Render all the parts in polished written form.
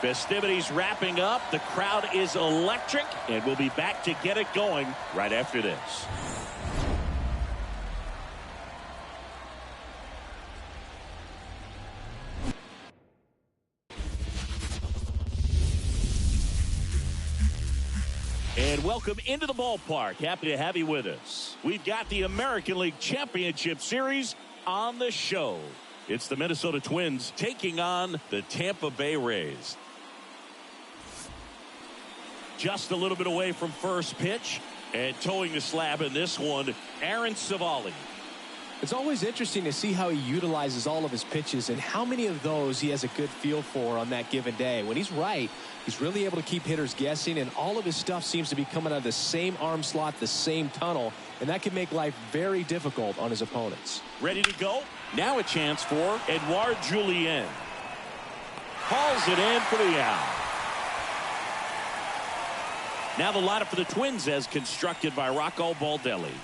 Festivities wrapping up. The crowd is electric, and we'll be back to get it going right after this. And welcome into the ballpark. Happy to have you with us. We've got the American League Championship Series on the show. It's the Minnesota Twins taking on the Tampa Bay Rays. Just a little bit away from first pitch, and towing the slab in this one, Aaron Civale. It's always interesting to see how he utilizes all of his pitches and how many of those he has a good feel for on that given day. When he's right, he's really able to keep hitters guessing, and all of his stuff seems to be coming out of the same arm slot, the same tunnel, and that can make life very difficult on his opponents. Ready to go? Now a chance for Edouard Julien. Hauls it in for the out. Now the lineup for the Twins as constructed by Rocco Baldelli.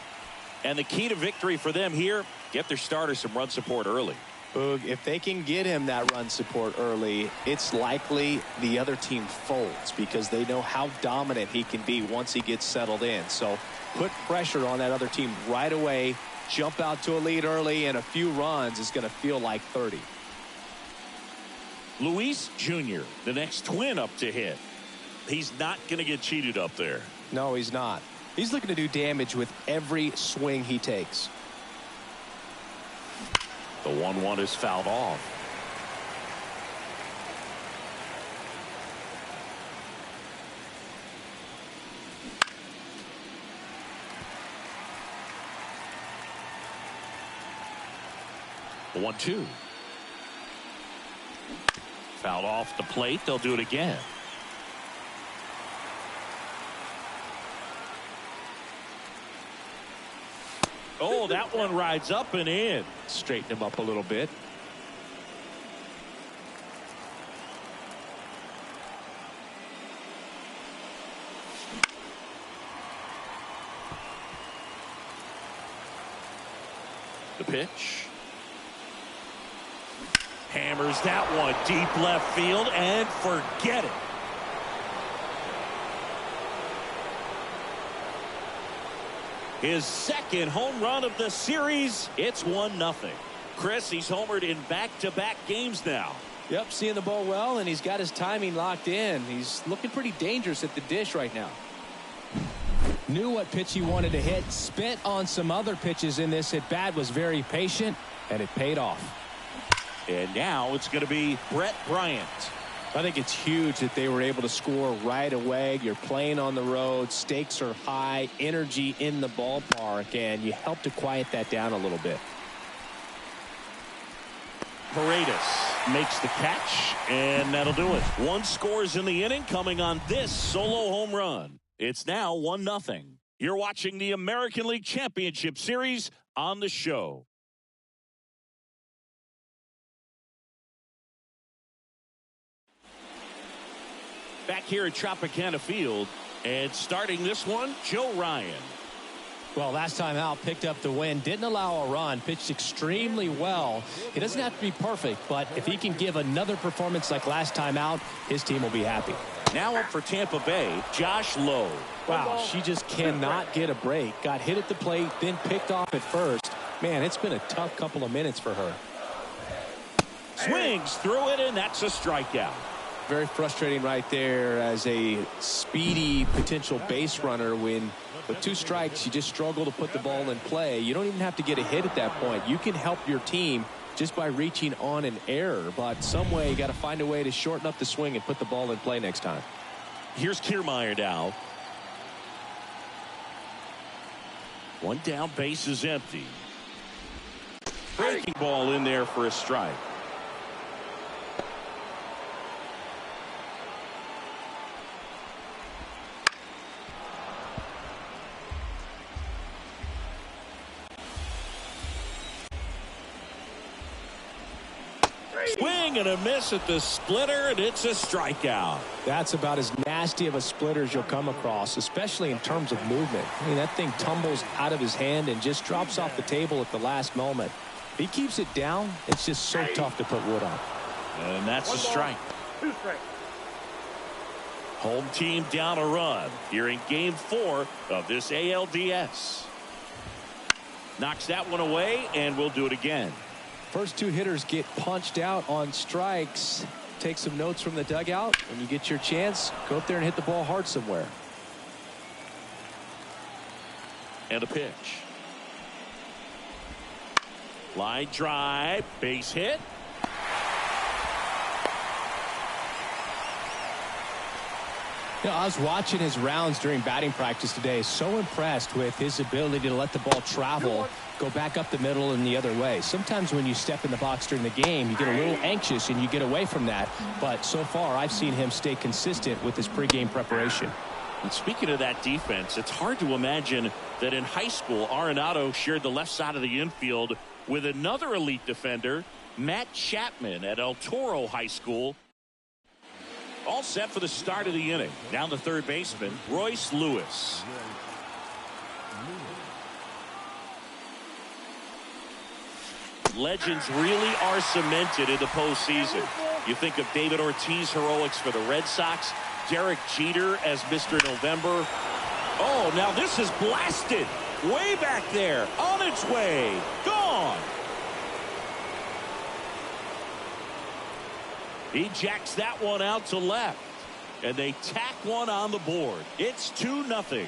And the key to victory for them here, get their starter some run support early. If they can get him that run support early, it's likely the other team folds because they know how dominant he can be once he gets settled in. So put pressure on that other team right away, jump out to a lead early, and a few runs is going to feel like 30. Luis Jr., the next Twin up to hit. He's not going to get cheated up there. No, he's not. He's looking to do damage with every swing he takes. The 1-1 is fouled off. The 1-2. Fouled off the plate. They'll do it again. Oh, that one rides up and in. Straighten him up a little bit. The pitch. Hammers that one deep left field and forget it. His second home run of the series. It's 1-0. Chris, he's homered in back-to-back games now. Yep, seeing the ball well, and he's got his timing locked in. He's looking pretty dangerous at the dish right now. Knew what pitch he wanted to hit. Spent on some other pitches in this at bat. Was very patient, and it paid off. And now it's going to be Brett Bryant. I think it's huge that they were able to score right away. You're playing on the road. Stakes are high. Energy in the ballpark. And you help to quiet that down a little bit. Paredes makes the catch. And that'll do it. One scores in the inning coming on this solo home run. It's now 1-0. You're watching the American League Championship Series on the show. Back here at Tropicana Field, and starting this one, Joe Ryan. Well, last time out, picked up the win, didn't allow a run, pitched extremely well. He doesn't have to be perfect, but if he can give another performance like last time out, his team will be happy. Now up for Tampa Bay, Josh Lowe. Wow, she just cannot get a break. Got hit at the plate, then picked off at first. Man, it's been a tough couple of minutes for her. Swings through it, and that's a strikeout. Very frustrating right there as a speedy potential base runner when with 2 strikes you just struggle to put the ball in play. You don't even have to get a hit at that point. You can help your team just by reaching on an error, but some way you got to find a way to shorten up the swing and put the ball in play next time. Here's Kiermaier now. One down, base is empty. Breaking ball in there for a strike. Swing and a miss at the splitter, and it's a strikeout. That's about as nasty of a splitter as you'll come across, especially in terms of movement. I mean, that thing tumbles out of his hand and just drops off the table at the last moment. If he keeps it down, it's just so tough to put wood on. And that's a strike. 2 strikes. Home team down a run here in game 4 of this ALDS. Knocks that one away, and we'll do it again. First 2 hitters get punched out on strikes. Take some notes from the dugout. When you get your chance, go up there and hit the ball hard somewhere. And a pitch. Line drive, base hit. You know, I was watching his rounds during batting practice today. So impressed with his ability to let the ball travel, go back up the middle and the other way. Sometimes when you step in the box during the game, you get a little anxious and you get away from that. But so far, I've seen him stay consistent with his pregame preparation. And speaking of that defense, it's hard to imagine that in high school, Arenado shared the left side of the infield with another elite defender, Matt Chapman at El Toro High School. All set for the start of the inning. Down the third baseman, Royce Lewis. Legends really are cemented in the postseason. You think of David Ortiz heroics for the Red Sox, Derek Jeter as Mr. November. Oh, now this is blasted. Way back there, on its way, gone. He jacks that one out to left, and they tack one on the board. It's 2-0.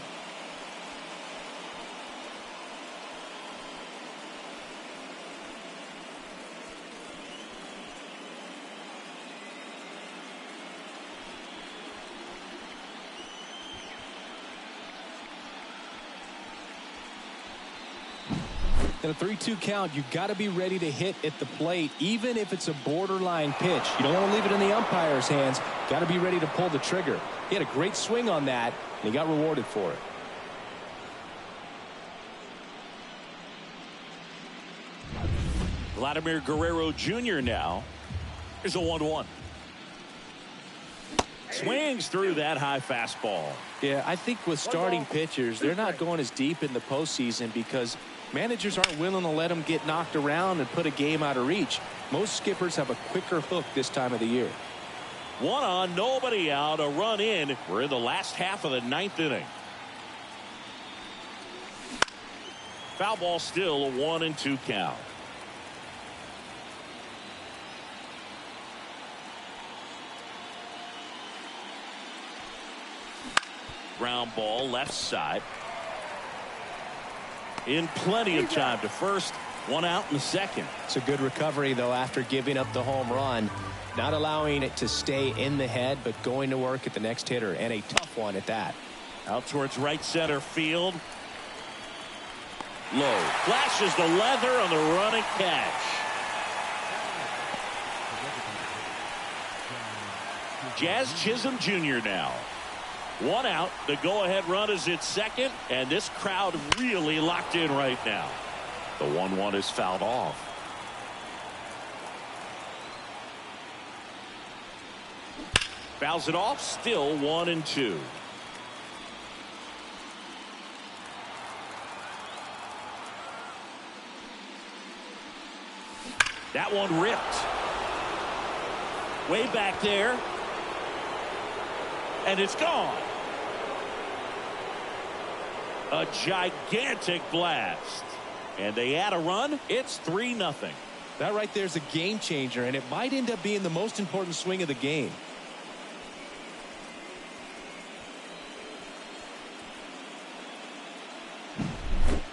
In a 3-2 count, you've got to be ready to hit at the plate, even if it's a borderline pitch. You don't want to leave it in the umpire's hands. Got to be ready to pull the trigger. He had a great swing on that, and he got rewarded for it. Vladimir Guerrero Jr. now. Here's a 1-1. Swings through that high fastball. Yeah, I think with starting pitchers, they're not going as deep in the postseason because managers aren't willing to let them get knocked around and put a game out of reach. Most skippers have a quicker hook this time of the year. 1 on, nobody out, a run in. We're in the last half of the 9th inning. Foul ball still, a 1-2 count. Ground ball left side. In plenty of time to first. 1 out in the second. It's a good recovery, though, after giving up the home run. Not allowing it to stay in the head, but going to work at the next hitter, and a tough one at that. Out towards right center field. Low. Flashes the leather on the running catch. Jazz Chisholm Jr. now. 1 out. The go-ahead run is at second, and this crowd really locked in right now. The 1-1 is fouled off. Fouls it off. Still 1-2. That one ripped. Way back there. And it's gone. A gigantic blast. And they add a run. It's 3-0. That right there is a game changer, and it might end up being the most important swing of the game.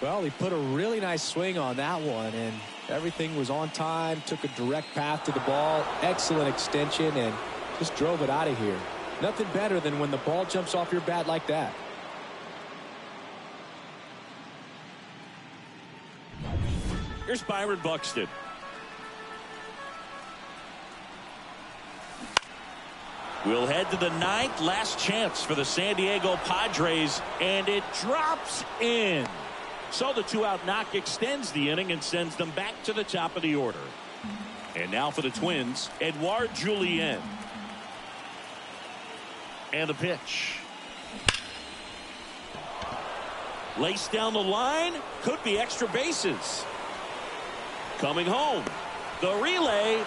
Well, he put a really nice swing on that one, and everything was on time. Took a direct path to the ball. Excellent extension, and just drove it out of here. Nothing better than when the ball jumps off your bat like that. Here's Byron Buxton. We'll head to the 9th. Last chance for the San Diego Padres, and it drops in. So the 2-out knock extends the inning and sends them back to the top of the order. And now for the Twins, Edouard Julien. And the pitch. Laced down the line. Could be extra bases. Coming home. The relay.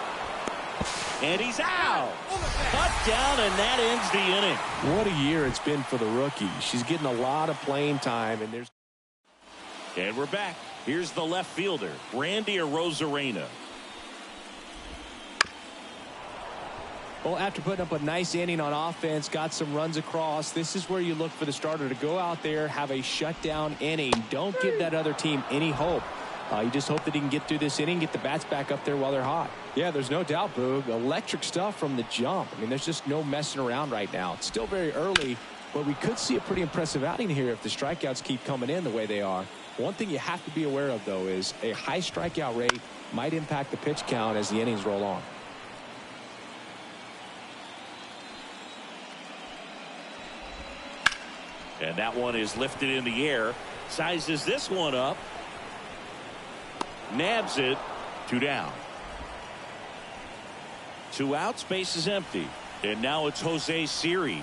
And he's out. Cut down, and that ends the inning. What a year it's been for the rookie. She's getting a lot of playing time, And we're back. Here's the left fielder, Randy Arozarena. Well, after putting up a nice inning on offense, got some runs across, this is where you look for the starter to go out there, have a shutdown inning. Don't give that other team any hope. You just hope that he can get through this inning, get the bats back up there while they're hot. Yeah, there's no doubt, Boog. Electric stuff from the jump. I mean, there's just no messing around right now. It's still very early, but we could see a pretty impressive outing here if the strikeouts keep coming in the way they are. One thing you have to be aware of, though, is a high strikeout rate might impact the pitch count as the innings roll on. And that one is lifted in the air. Sizes this one up. Nabs it. 2 down. 2 outs. Base is empty. And now it's Jose Siri.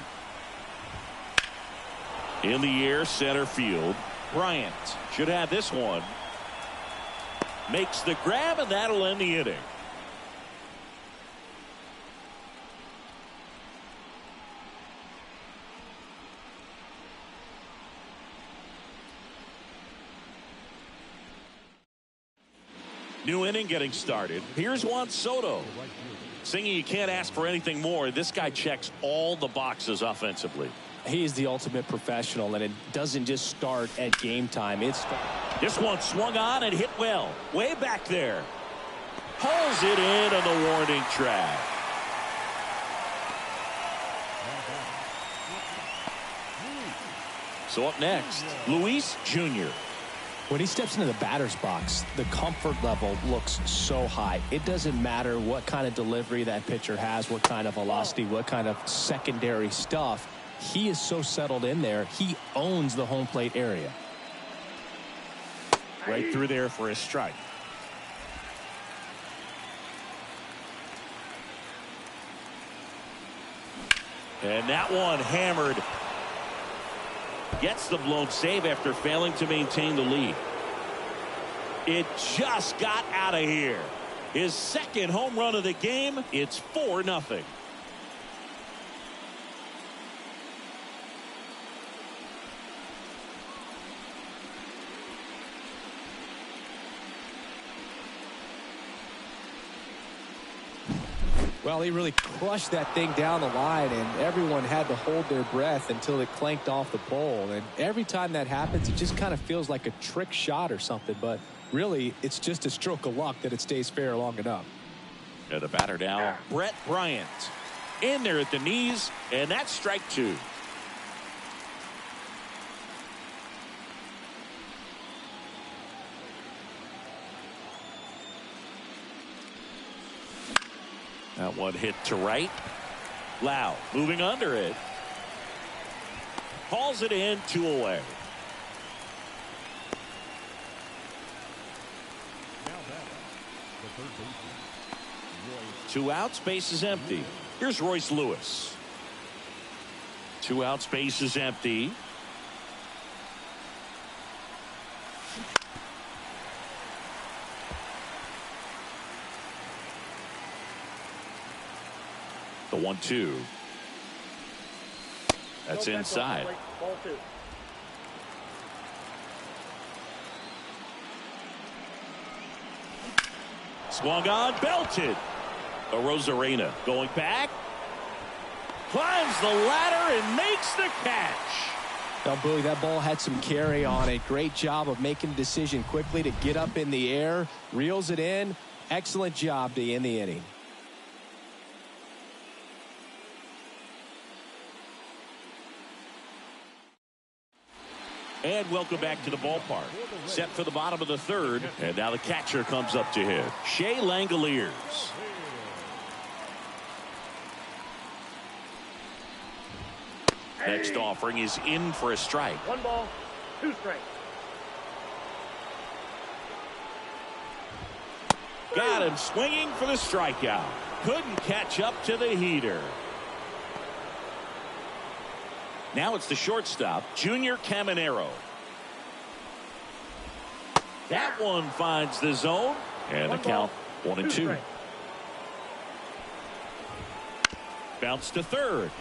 In the air, center field. Bryant should have this one. Makes the grab, and that'll end the inning. New inning getting started. Here's Juan Soto. Singing you can't ask for anything more. This guy checks all the boxes offensively. He is the ultimate professional, and it doesn't just start at game time. This one swung on and hit well. Way back there. Pulls it in on the warning track. So up next, Luis Jr. When he steps into the batter's box, the comfort level looks so high. It doesn't matter what kind of delivery that pitcher has, what kind of velocity, what kind of secondary stuff. He is so settled in there. He owns the home plate area. Right through there for a strike. And that one hammered. Gets the blown save after failing to maintain the lead. It just got out of here. His second home run of the game. It's 4-0. Well, he really crushed that thing down the line, and everyone had to hold their breath until it clanked off the pole. And every time that happens, it just kind of feels like a trick shot or something. But really, it's just a stroke of luck that it stays fair long enough. And the batter now, Brett Bryant. In there at the knees, and that's strike 2. That one hit to right. Lau moving under it. Hauls it in, 2 away. Two outs, base is empty. Here's Royce Lewis. 2 outs, base is empty. The 1-2. That's inside. Swung on, belted. Arozarena going back. Climbs the ladder and makes the catch. Now, Bowie, that ball had some carry on it. Great job of making a decision quickly to get up in the air. Reels it in. Excellent job to end the inning. And welcome back to the ballpark. Set for the bottom of the 3rd. And now the catcher comes up to hit. Shea Langoliers. Next offering is in for a strike. 1 ball, 2 strikes. Got him swinging for the strikeout. Couldn't catch up to the heater. Now it's the shortstop, Junior Caminero. That one finds the zone. And the count 1-2. Bounce to third.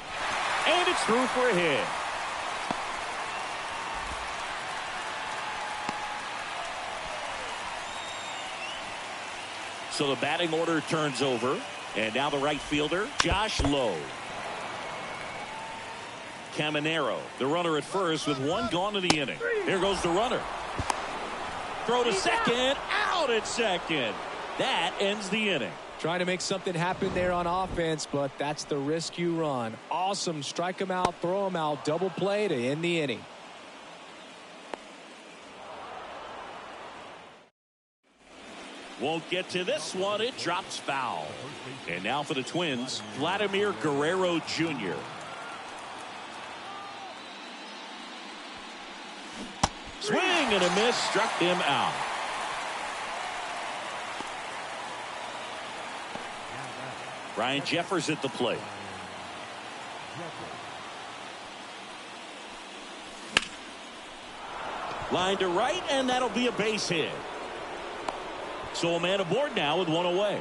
And it's through for a hit. So the batting order turns over. And now the right fielder, Josh Lowe. Caminero, the runner at first with one gone in the inning. Here goes the runner. Throw to second, out at second. That ends the inning. Trying to make something happen there on offense, but that's the risk you run. Awesome. Strike him out, throw him out, double play to end the inning. Won't get to this one. It drops foul. And now for the Twins, Vladimir Guerrero Jr. Swing and a miss, struck him out. Ryan Jeffers at the plate. Line to right, and that'll be a base hit. So a man aboard now with one away.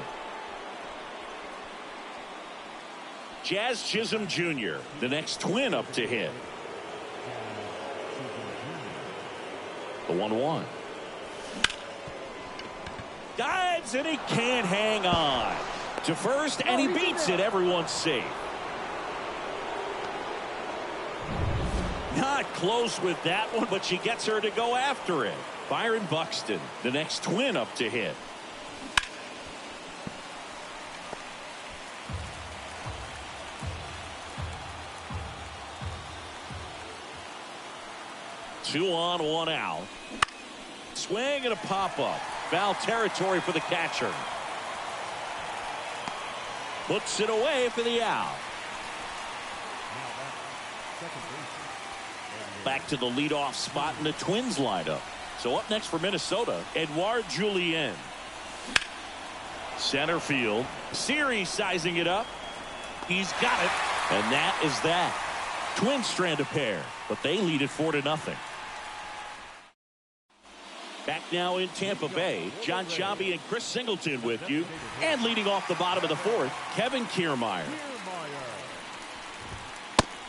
Jazz Chisholm Jr., the next Twin up to hit. The 1-1. Dives, and he can't hang on. To first, and he beats it. Everyone's safe. Not close with that one, but she gets her to go after it. Byron Buxton, the next Twin up to hit. Two on, one out. Swing and a pop-up. Foul territory for the catcher. Puts it away for the out. Back to the leadoff spot in the Twins lineup. So up next for Minnesota, Edouard Julien. Center field. Series sizing it up. He's got it. And that is that. Twins strand a pair, but they lead it 4-0. Back now in Tampa Bay, John Sciambi and Chris Singleton with you. And leading off the bottom of the fourth, Kevin Kiermaier.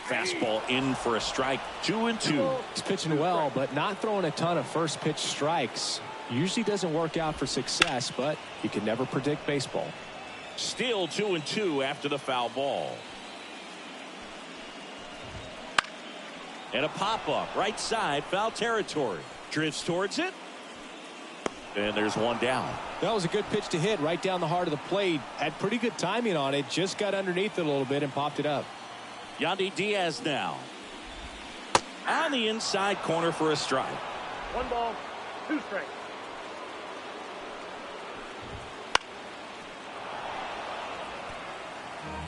Fastball in for a strike, 2-2. He's pitching well, but not throwing a ton of first pitch strikes. Usually doesn't work out for success, but you can never predict baseball. Still 2-2 after the foul ball. And a pop-up, right side, foul territory. Drifts towards it. And there's one down. That was a good pitch to hit right down the heart of the plate. Had pretty good timing on it. Just got underneath it a little bit and popped it up. Yandy Diaz now. On the inside corner for a strike. 1 ball, 2 strikes.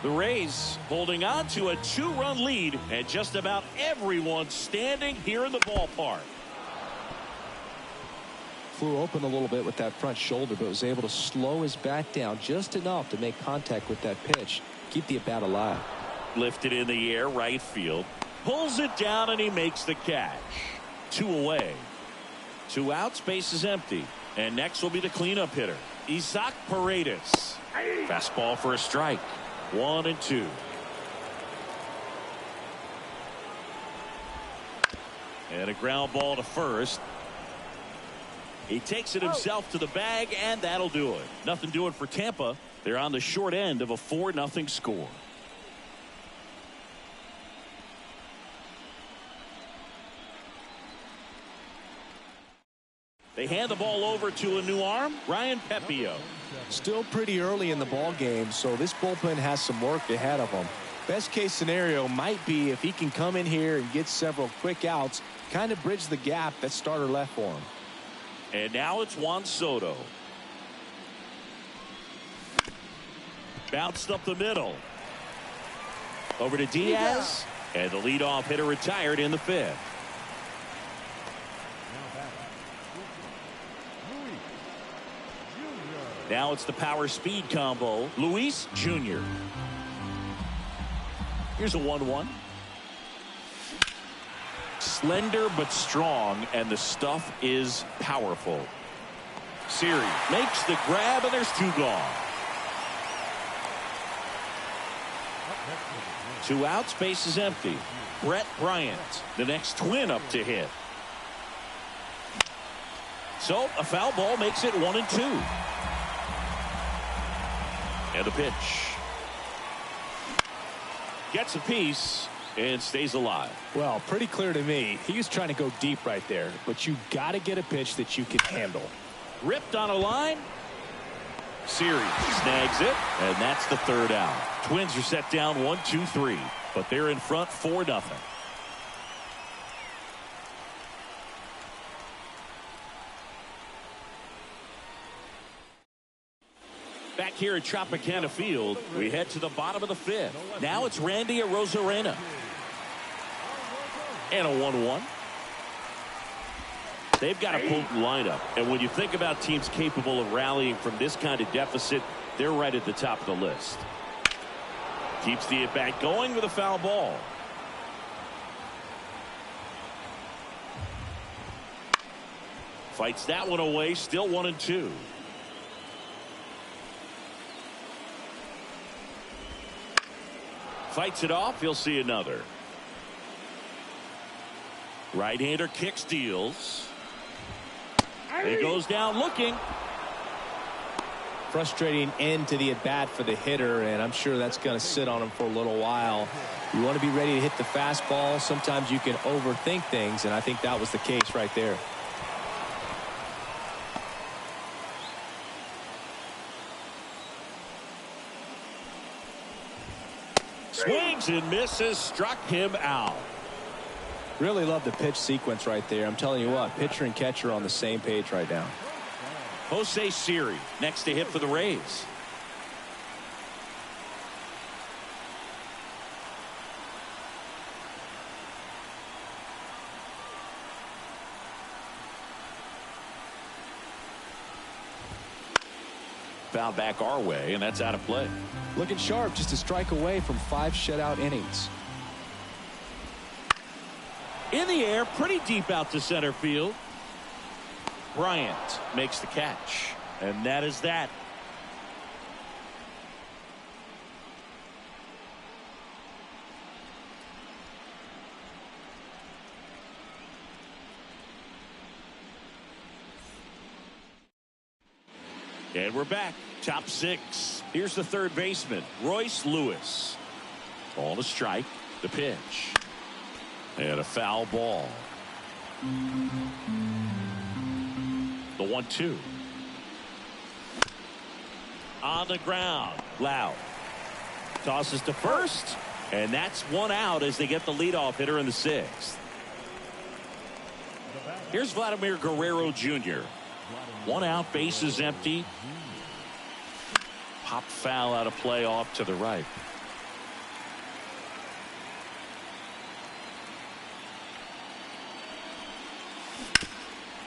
The Rays holding on to a 2-run lead, and just about everyone standing here in the ballpark. Flew open a little bit with that front shoulder, but was able to slow his bat down just enough to make contact with that pitch. Keep the at-bat alive. Lifted in the air, right field. Pulls it down, and he makes the catch. 2 away. 2 outs, base is empty. And next will be the cleanup hitter, Isaac Paredes. Fastball for a strike. 1-2. And a ground ball to first. He takes it himself to the bag, and that'll do it. Nothing doing for Tampa. They're on the short end of a 4-0 score. They hand the ball over to a new arm, Ryan Pepio. Still pretty early in the ball game, so this bullpen has some work ahead of them. Best case scenario might be if he can come in here and get several quick outs, kind of bridge the gap that starter left for him. And now it's Juan Soto. Bounced up the middle. Over to Diaz. And the leadoff hitter retired in the 5th. Now it's the power speed combo, Luis Jr. Here's a 1-1. Slender but strong, and the stuff is powerful. Series makes the grab, and there's 2 gone. Two outs, base is empty. Brett Bryant, the next twin up to hit. So a foul ball makes it 1-2. And the pitch. Gets a piece and stays alive. Well, pretty clear to me. He was trying to go deep right there, but you got to get a pitch that you can handle. Ripped on a line. Series snags it, and that's the third out. Twins are set down 1-2-3, but they're in front 4-0. Back here at Tropicana Field, we head to the bottom of the fifth. Now it's Randy Arozarena. And a 1-1. They've got a potent lineup. And when you think about teams capable of rallying from this kind of deficit, they're right at the top of the list. Keeps the at-bat going with a foul ball. Fights that one away, still 1-2. Fights it off, he'll see another. Right-hander kick steals. It goes down looking. Frustrating end to the at-bat for the hitter, and I'm sure that's going to sit on him for a little while. You want to be ready to hit the fastball. Sometimes you can overthink things, and I think that was the case right there. Swings and misses, struck him out. Really love the pitch sequence right there. I'm telling you what, pitcher and catcher are on the same page right now. Jose Siri next to hit for the Rays. Foul back our way, and that's out of play. Looking sharp, just a strike away from 5 shutout innings. In the air, pretty deep out to center field. Bryant makes the catch, and that is that. And we're back. Top 6. Here's the third baseman, Royce Lewis. Ball to strike. The pitch. And a foul ball. The 1-2. On the ground. Loud. Tosses to first. And that's one out as they get the leadoff hitter in the 6th. Here's Vladimir Guerrero Jr. 1 out, bases empty. Pop foul out of play off to the right.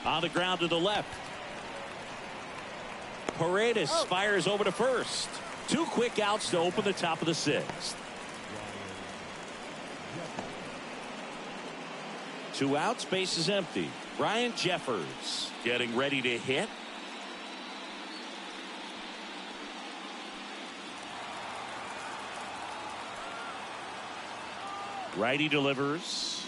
On the ground to the left. Paredes fires over to first. 2 quick outs to open the top of the 6th. 2 outs, base is empty. Ryan Jeffers getting ready to hit. Righty delivers.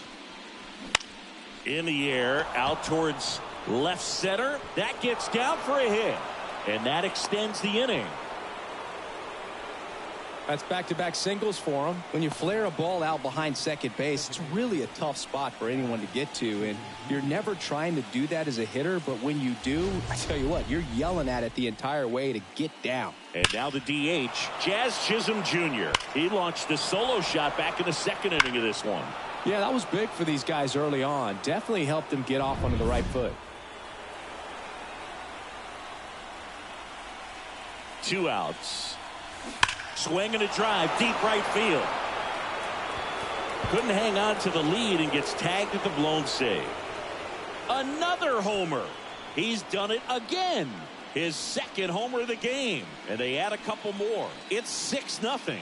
In the air, out towards left center. That gets down for a hit. And that extends the inning. That's back-to-back singles for him. When you flare a ball out behind second base, it's really a tough spot for anyone to get to. And you're never trying to do that as a hitter, but when you do, I tell you what, you're yelling at it the entire way to get down. And now the DH, Jazz Chisholm Jr. He launched the solo shot back in the 2nd inning of this one. Yeah, that was big for these guys early on. Definitely helped them get off onto the right foot. 2 outs. Swing and a drive, deep right field. Couldn't hang on to the lead and gets tagged at the blown save. Another homer. He's done it again. His 2nd homer of the game. And they add a couple more. It's 6-0.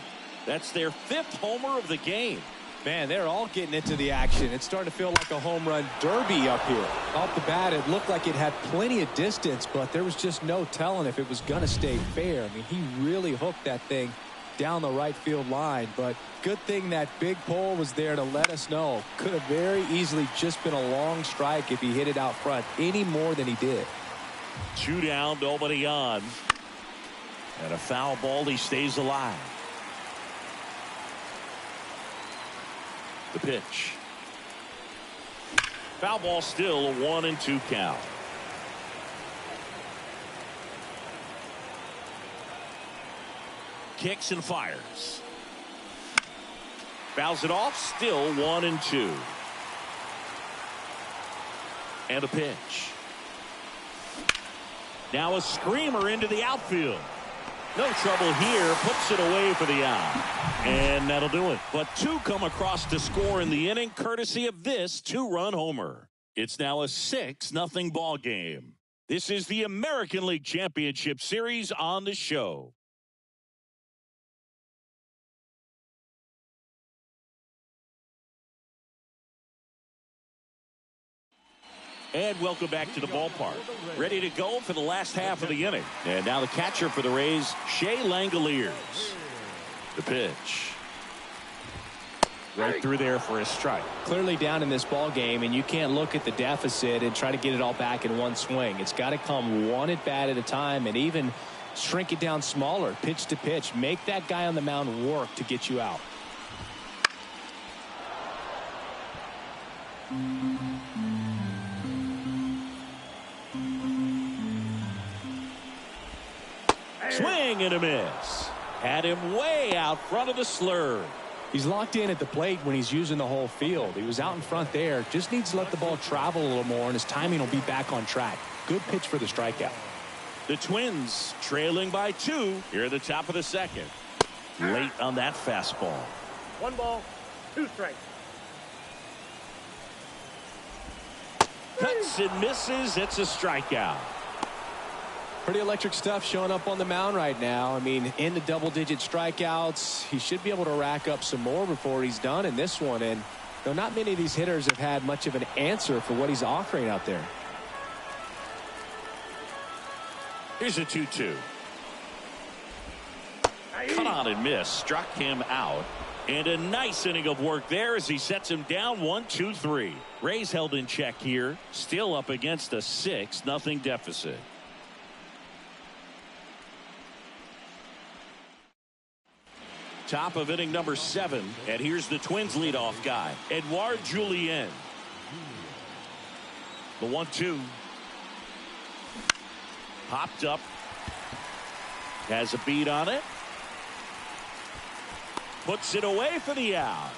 That's their 5th homer of the game. Man, they're all getting into the action. It's starting to feel like a home run derby up here. Off the bat, it looked like it had plenty of distance, but there was just no telling if it was going to stay fair. I mean, he really hooked that thing down the right field line. But good thing that big pole was there to let us know. Could have very easily just been a long strike if he hit it out front any more than he did. 2 down, nobody on. And a foul ball, he stays alive. The pitch. Foul ball, still a 1-2 count. Kicks and fires. Fouls it off, still 1-2. And a pitch. Now a screamer into the outfield. No trouble here, puts it away for the out. And that'll do it. But 2 come across to score in the inning, courtesy of this 2-run homer. It's now a 6-0 ball game. This is the American League Championship Series on the show. And welcome back to the ballpark. Ready to go for the last half of the inning. And now the catcher for the Rays, Shea Langoliers. The pitch. Right through there for a strike. Clearly down in this ball game, and you can't look at the deficit and try to get it all back in one swing. It's got to come one at bat at a time, and even shrink it down smaller, pitch to pitch. Make that guy on the mound work to get you out. Swing and a miss. Had him way out front of the slurve. He's locked in at the plate when he's using the whole field. He was out in front there. Just needs to let the ball travel a little more, and his timing will be back on track. Good pitch for the strikeout. The Twins trailing by 2 here at the top of the second. Late on that fastball. 1 ball, 2 strikes. Cuts and misses. It's a strikeout. Pretty electric stuff showing up on the mound right now. I mean, in the double-digit strikeouts, he should be able to rack up some more before he's done in this one. And not many of these hitters have had much of an answer for what he's offering out there. Here's a 2-2. Cut on and miss. Struck him out. And a nice inning of work there as he sets him down 1-2-3. Rays held in check here. Still up against a 6-0 deficit. Top of inning number 7. And here's the Twins leadoff guy, Edouard Julien. The 1-2. Popped up. Has a beat on it. Puts it away for the out.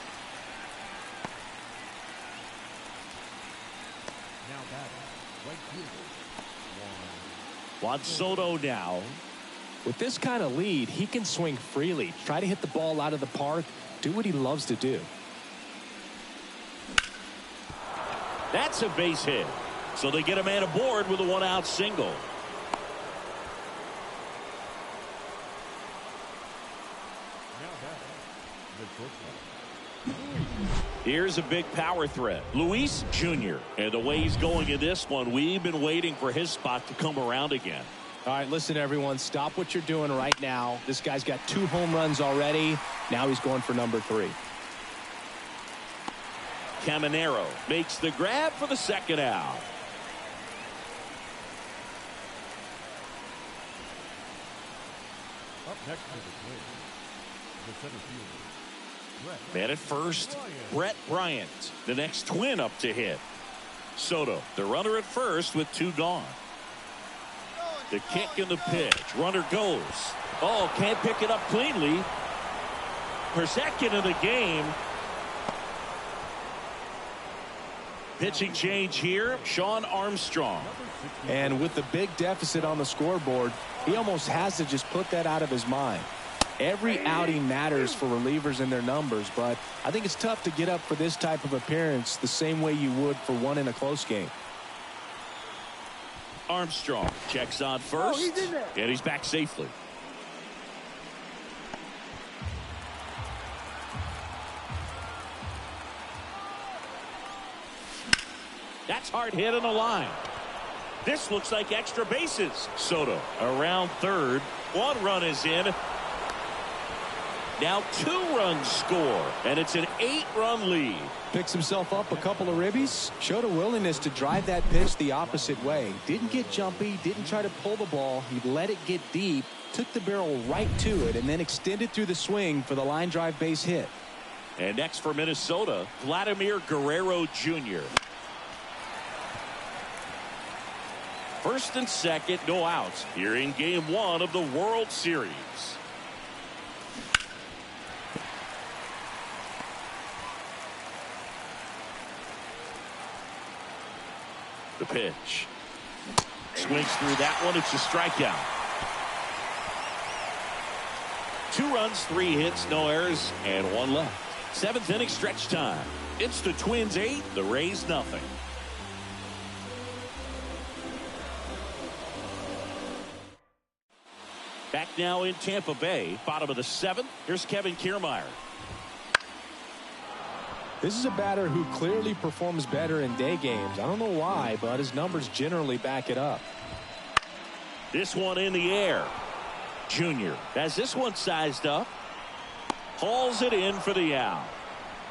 Juan Soto now. With this kind of lead, he can swing freely, try to hit the ball out of the park, do what he loves to do. That's a base hit. So they get a man aboard with a 1-out single. Here's a big power threat, Luis Jr. And the way he's going in this one, we've been waiting for his spot to come around again. All right, listen, everyone, stop what you're doing right now. This guy's got 2 home runs already. Now he's going for number 3. Caminero makes the grab for the second out. Up next to the plate, the center fielder. Man at first, Brett Bryant, the next Twin up to hit. Soto, the runner at first with 2 gone. The kick and the pitch. Runner goes. Oh, can't pick it up cleanly. Per second of the game. Pitching change here, Sean Armstrong. And with the big deficit on the scoreboard, he almost has to just put that out of his mind. Every outing matters for relievers and their numbers, but I think it's tough to get up for this type of appearance the same way you would for one in a close game. Armstrong checks on first, and he's back safely. That's hard hit on the line. This looks like extra bases. Soto around third. 1 run is in. Now 2 runs score, and it's an 8-run lead. Picks himself up a couple of ribbies. Showed a willingness to drive that pitch the opposite way. Didn't get jumpy. Didn't try to pull the ball. He let it get deep. Took the barrel right to it and then extended through the swing for the line drive base hit. And next for Minnesota, Vladimir Guerrero Jr. First and second, no outs here in game 1 of the World Series. The pitch. Swings through that one. It's a strikeout. 2 runs, 3 hits, no errors, and 1 left. 7th inning stretch time. It's the Twins 8, the Rays nothing. Back now in Tampa Bay, bottom of the 7th. Here's Kevin Kiermaier. This is a batter who clearly performs better in day games. I don't know why, but his numbers generally back it up. This one in the air. Junior has this one sized up. Hauls it in for the out.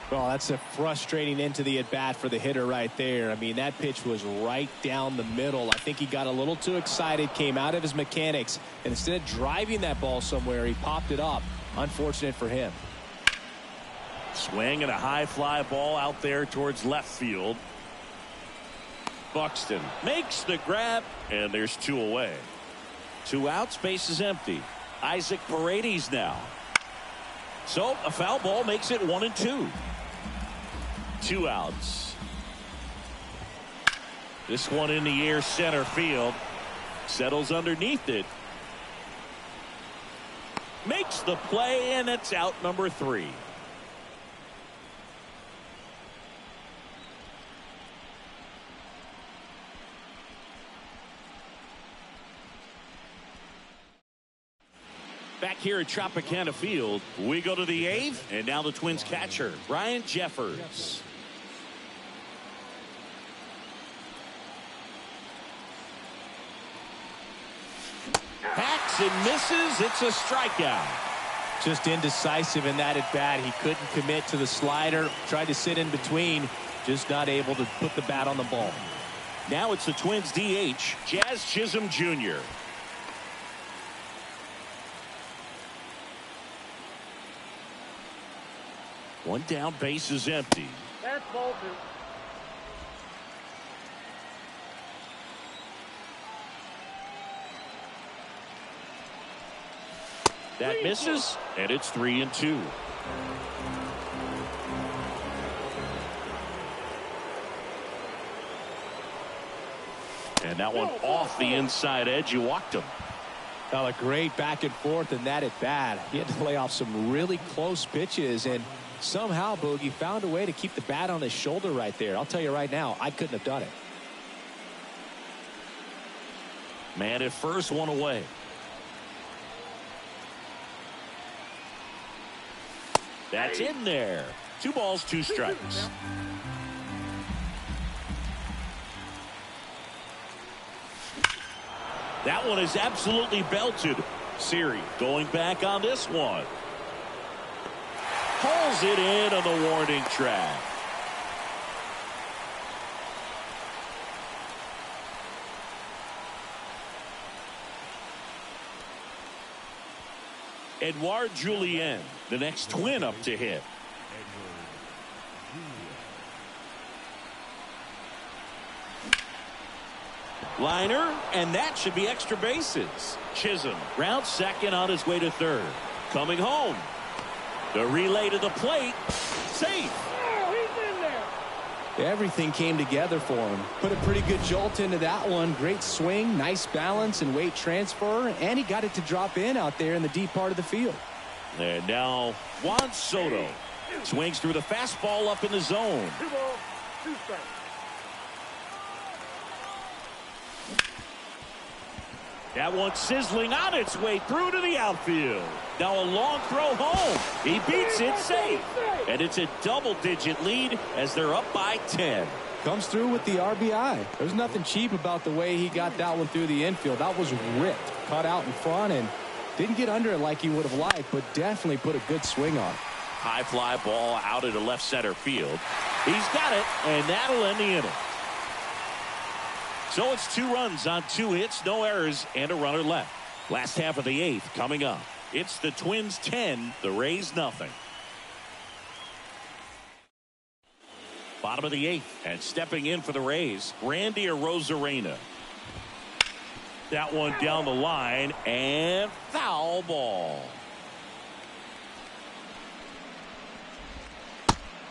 Well, that's a frustrating end to the at-bat for the hitter right there. I mean, that pitch was right down the middle. I think he got a little too excited, came out of his mechanics, and instead of driving that ball somewhere, he popped it up. Unfortunate for him. Swing and a high fly ball out there towards left field. Buxton makes the grab, and there's 2 away. 2 outs, base is empty. Isaac Paredes now. So a foul ball makes it 1-2. 2 outs. This one in the air, center field. Settles underneath it. Makes the play, and it's out number 3. Back here at Tropicana Field, we go to the 8th, and now the Twins catcher, Ryan Jeffers. Hacks and misses. It's a strikeout. Just indecisive in that at bat. He couldn't commit to the slider. Tried to sit in between. Just not able to put the bat on the ball. Now it's the Twins DH, Jazz Chisholm Jr. One down, base is empty. That's ball 2. That misses, and it's 3-2. And that one off the inside edge. You walked him. Well, a great back and forth in that at bat. He had to lay off some really close pitches, and somehow Boogie found a way to keep the bat on his shoulder right there. I'll tell you right now, I couldn't have done it. Man at first, 1 away. That's in there. 2 balls, 2 strikes. That one is absolutely belted. Siri going back on this one. Pulls it in on the warning track. Edouard Julien, the next Twin up to hit. Liner, and that should be extra bases. Chisholm rounds second on his way to third. Coming home. The relay to the plate. Safe. Oh, he's in there. Everything came together for him. Put a pretty good jolt into that one. Great swing, nice balance and weight transfer, and he got it to drop in out there in the deep part of the field. And now Juan Soto swings through the fastball up in the zone. 2 balls, 2 strikes. That one sizzling on its way through to the outfield. Now a long throw home. He beats it safe. And it's a double-digit lead as they're up by 10. Comes through with the RBI. There's nothing cheap about the way he got that one through the infield. That was ripped. Cut out in front and Didn't get under it like he would have liked, but definitely put a good swing on it. High fly ball out into left center field. He's got it, and that'll end the inning. So it's 2 runs on 2 hits, no errors, and a runner left. Last half of the 8th coming up. It's the Twins 10, the Rays nothing. Bottom of the 8th, and stepping in for the Rays, Randy Arozarena. That one down the line, and foul ball.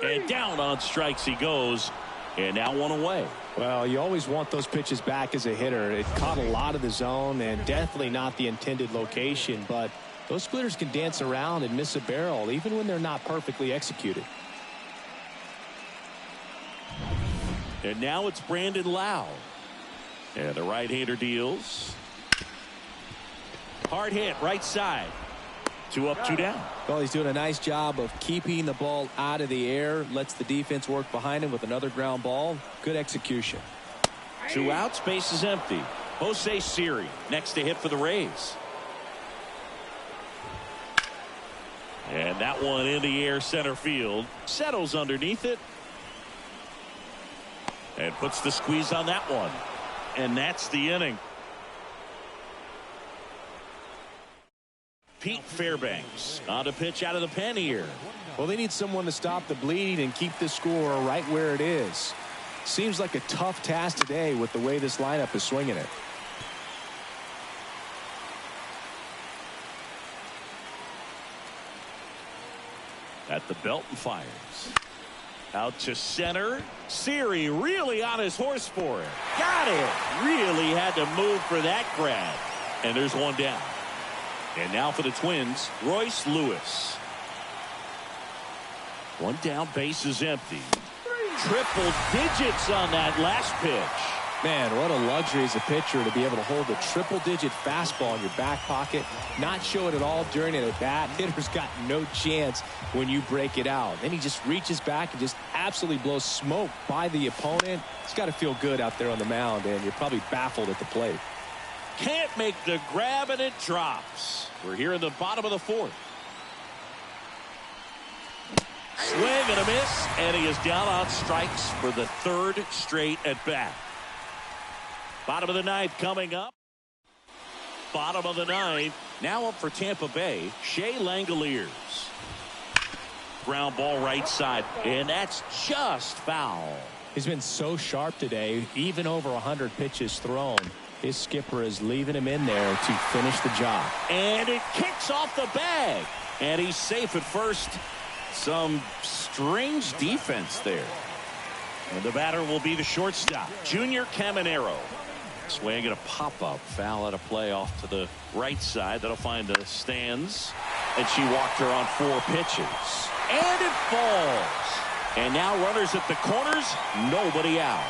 And down on strikes he goes, and now 1 away. Well, you always want those pitches back as a hitter. It caught a lot of the zone and definitely not the intended location, but those splitters can dance around and miss a barrel even when they're not perfectly executed. And now it's Brandon Lau. And the right-hander deals. Hard hit, right side. 2 up, 2 down. Well, he's doing a nice job of keeping the ball out of the air. Lets the defense work behind him with another ground ball. Good execution. 2 outs, base is empty. Jose Siri next to hit for the Rays. And that one in the air center field. Settles underneath it. And puts the squeeze on that one. And that's the inning. Pete Fairbanks on to pitch out of the pen here. Well, they need someone to stop the bleed and keep the score right where it is. Seems like a tough task today with the way this lineup is swinging it. At the belt and fires. Out to center. Siri really on his horse for it. Got it. Really had to move for that grab. And there's 1 down. And now for the Twins, Royce Lewis. 1 down, base is empty. Triple digits on that last pitch. Man, what a luxury as a pitcher to be able to hold a triple-digit fastball in your back pocket, not show it at all during an at-bat. Hitter's got no chance when you break it out. Then he just reaches back and just absolutely blows smoke by the opponent. It's got to feel good out there on the mound, and you're probably baffled at the plate. Can't make the grab, and it drops. We're here in the bottom of the 4th. Swing and a miss, and he is down on strikes for the 3rd straight at bat. Bottom of the 9th coming up. Bottom of the 9th. Now up for Tampa Bay, Shea Langoliers. Ground ball right side, and that's just foul. He's been so sharp today, even over 100 pitches thrown. His skipper is leaving him in there to finish the job. And it kicks off the bag. And he's safe at first. Some strange defense there. And the batter will be the shortstop, Junior Caminero. Swing and a pop-up. Foul at a play off to the right side. That'll find the stands. And she walked her on 4 pitches. And it falls. And now runners at the corners. Nobody out.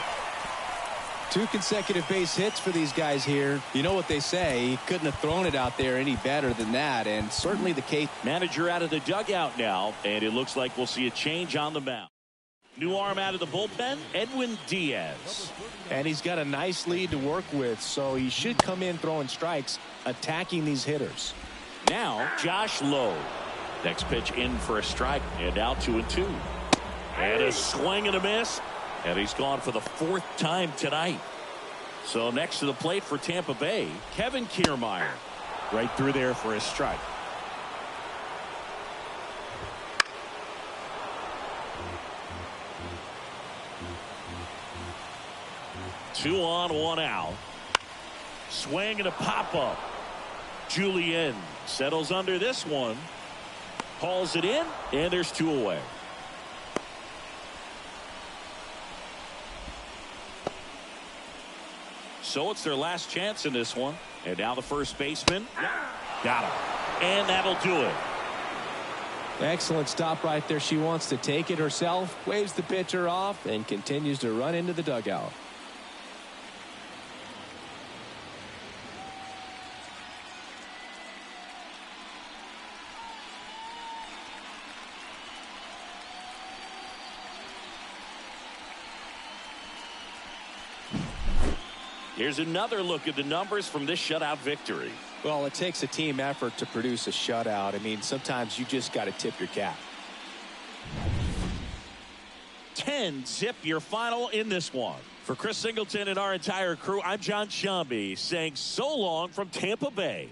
2 consecutive base hits for these guys here. You know what they say, he couldn't have thrown it out there any better than that, and certainly the case. Manager out of the dugout now, and it looks like we'll see a change on the mound. New arm out of the bullpen, Edwin Diaz. And he's got a nice lead to work with, so he should come in throwing strikes, attacking these hitters. Now Josh Lowe. Next pitch in for a strike, and now 2-2. And a swing and a miss. And he's gone for the 4th time tonight. So next to the plate for Tampa Bay, Kevin Kiermaier. Right through there for a strike. Two on, 1 out. Swing and a pop-up. Julien settles under this one. Hauls it in, and there's 2 away. So it's their last chance in this one. And now the first baseman. Got him. And that'll do it. Excellent stop right there. She wants to take it herself, waves the pitcher off, and continues to run into the dugout. Here's another look at the numbers from this shutout victory. Well, it takes a team effort to produce a shutout. I mean, sometimes you just got to tip your cap. 10-zip your final in this one. For Chris Singleton and our entire crew, I'm John Shambi saying so long from Tampa Bay.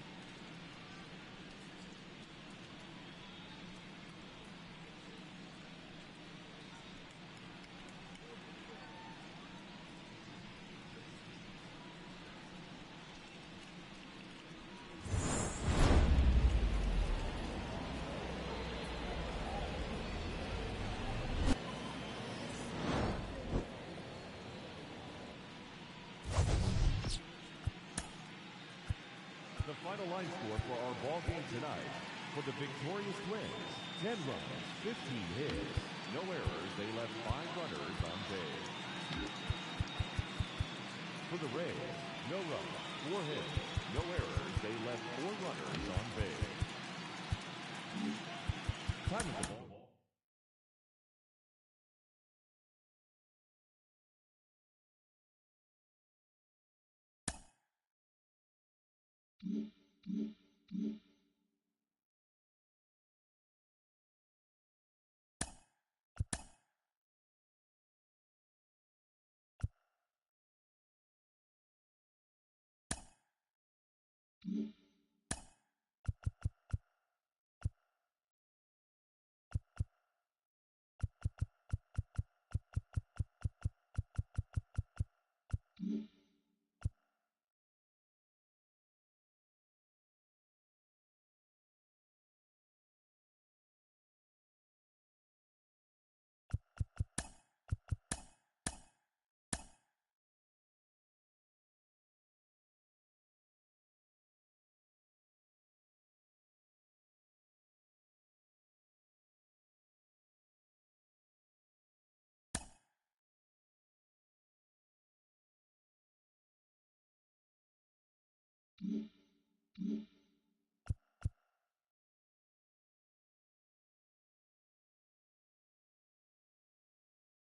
The final line score for our ball game tonight. For the victorious Twins, 10 runs, 15 hits, no errors. They left 5 runners on base. For the Rays, no runs, 4 hits, no errors. They left 4 runners on base. Time of the ball.